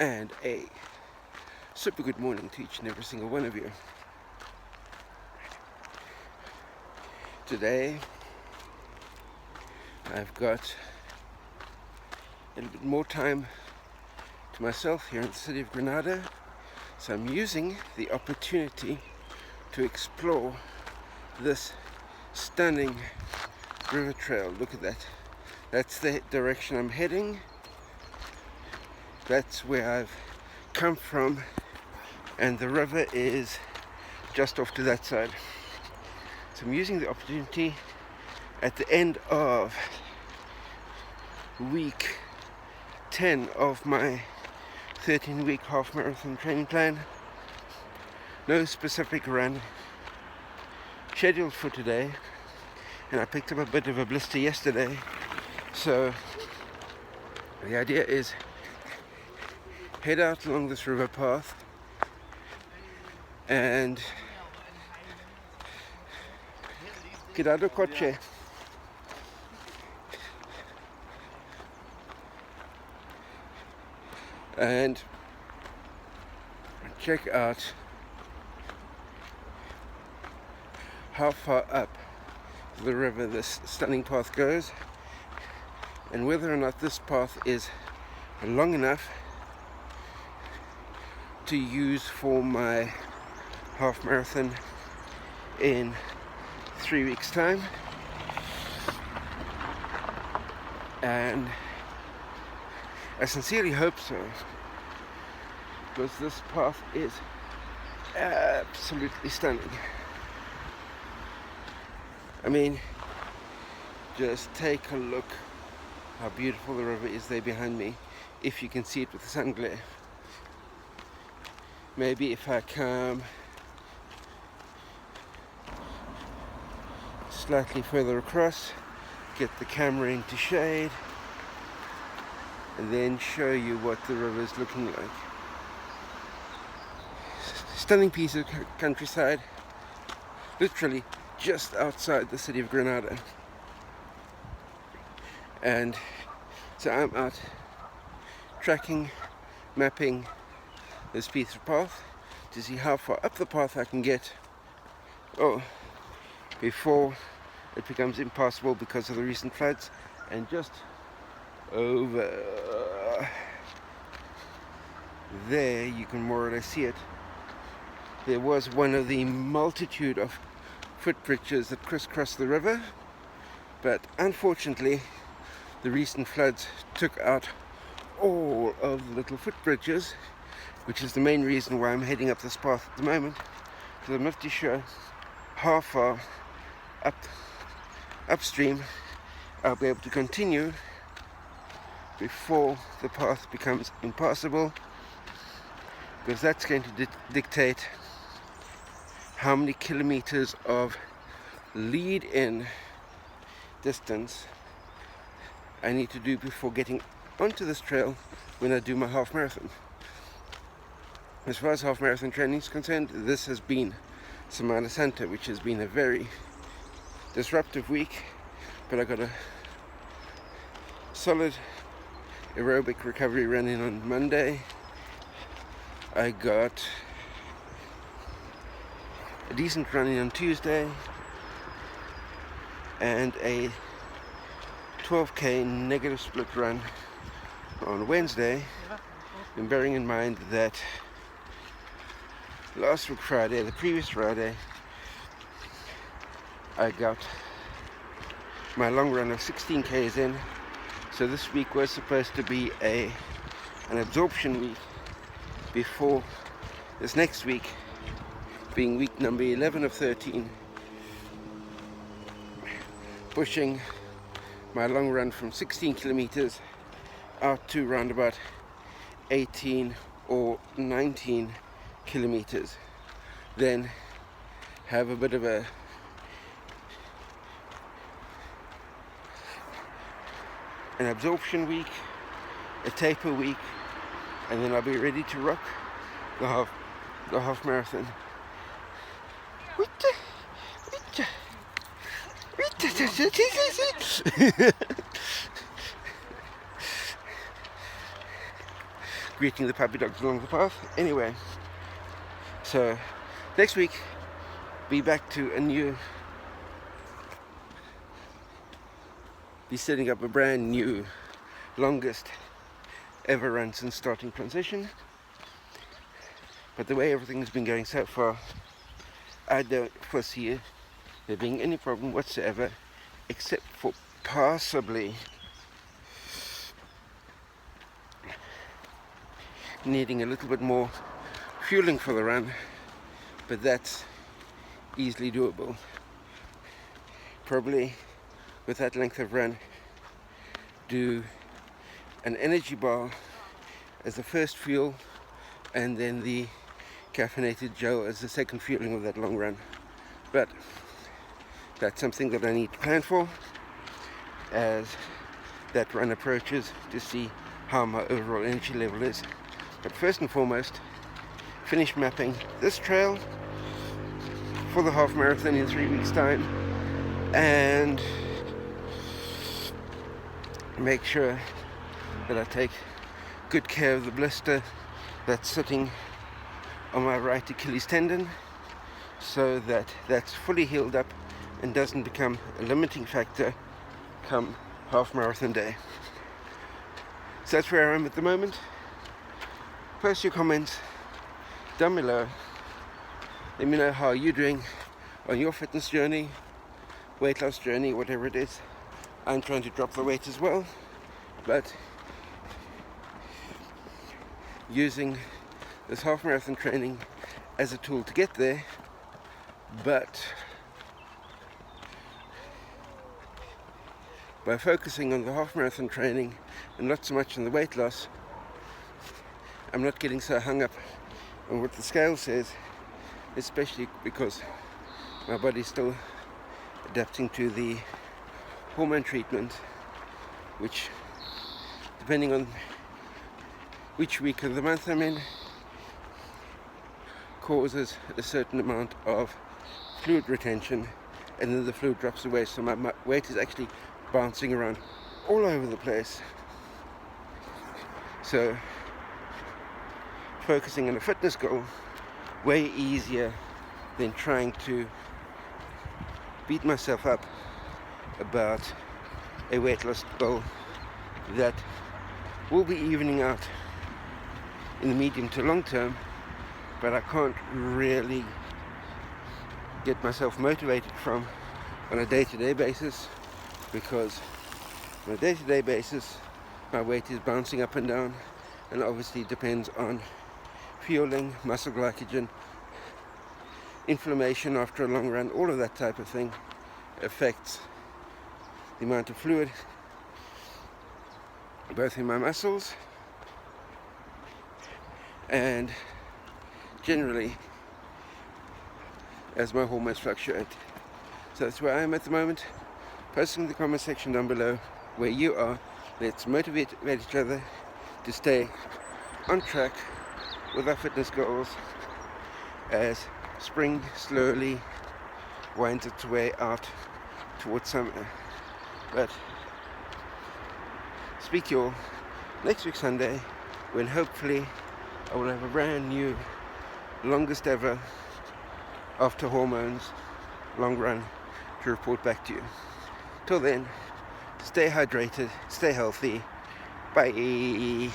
and a super good morning to each and every single one of you. Today I've got a little bit more time to myself here in the city of Grenada, so I'm using the opportunity to explore this stunning river trail. Look at that. That's the direction I'm heading. That's where I've come from, and the river is just off to that side. So I'm using the opportunity at the end of week 10 of my 13-week half marathon training plan. No specific run scheduled for today, and I picked up a bit of a blister yesterday, so the idea is head out along this river path and cuidado coche. And check out how far up the river this stunning path goes, and whether or not this path is long enough to use for my half marathon in 3 weeks time. And I sincerely hope so, because this path is absolutely stunning. I mean, just take a look how beautiful the river is there behind me, if you can see it with the sun glare. Maybe if I come slightly further across, get the camera into shade, and then show you what the river is looking like. Stunning piece of countryside, literally just outside the city of Grenada. And so I'm out tracking, mapping this piece of path to see how far up the path I can get before it becomes impassable because of the recent floods. And just over there, you can more or less see it. There was one of the multitude of footbridges that crisscross the river, but unfortunately the recent floods took out all of the little footbridges, which is the main reason why I'm heading up this path at the moment, because I'm not too sure how far upstream I'll be able to continue before the path becomes impassable, because that's going to dictate how many kilometers of lead-in distance I need to do before getting onto this trail when I do my half marathon. As far as half marathon training is concerned, this has been Semana Santa, which has been a very disruptive week, but I got a solid aerobic recovery running on Monday. I got a decent running on Tuesday, and a 12k negative split run on Wednesday. And bearing in mind that last week Friday, the previous Friday, I got my long run of 16k's in, so this week was supposed to be an absorption week before this next week being week number 11 of 13, pushing my long run from 16 kilometers out to round about 18 or 19 kilometers. Then have a bit of an absorption week, a taper week, and then I'll be ready to rock the half marathon. greeting the puppy dogs along the path. Anyway, so next week be back to be setting up a brand new longest ever run since starting transition. But the way everything's been going so far, I don't foresee there being any problem whatsoever, except for possibly needing a little bit more fueling for the run, but that's easily doable. Probably with that length of run, do an energy bar as the first fuel and then the caffeinated gel as the second fueling of that long run. But that's something that I need to plan for as that run approaches, to see how my overall energy level is. But first and foremost, finish mapping this trail for the half marathon in 3 weeks' time, and make sure that I take good care of the blister that's sitting on my right Achilles tendon, so that that's fully healed up and doesn't become a limiting factor come half marathon day. So that's where I am at the moment. Post your comments down below. Let me know how you're doing on your fitness journey, weight loss journey, whatever it is. I'm trying to drop the weight as well, but using this half marathon training as a tool to get there, but by focusing on the half marathon training and not so much on the weight loss, I'm not getting so hung up on what the scale says, especially because my body's still adapting to the hormone treatment, which, depending on which week of the month I'm in, causes a certain amount of fluid retention, and then the fluid drops away, so my weight is actually bouncing around all over the place. So focusing on a fitness goal, way easier than trying to beat myself up about a weight loss goal that will be evening out in the medium to long term, but I can't really get myself motivated from on a day-to-day basis, because on a day-to-day basis my weight is bouncing up and down, and obviously depends on fueling, muscle glycogen, inflammation after a long run. All of that type of thing affects the amount of fluid both in my muscles and generally as my hormones fluctuate. So that's where I am at the moment. Post in the comment section down below where you are. Let's motivate each other to stay on track with our fitness goals as spring slowly winds its way out towards summer. But speak to you all next week Sunday, when hopefully I will have a brand new longest ever after hormones long run to report back to you. Till then, stay hydrated, stay healthy. Bye.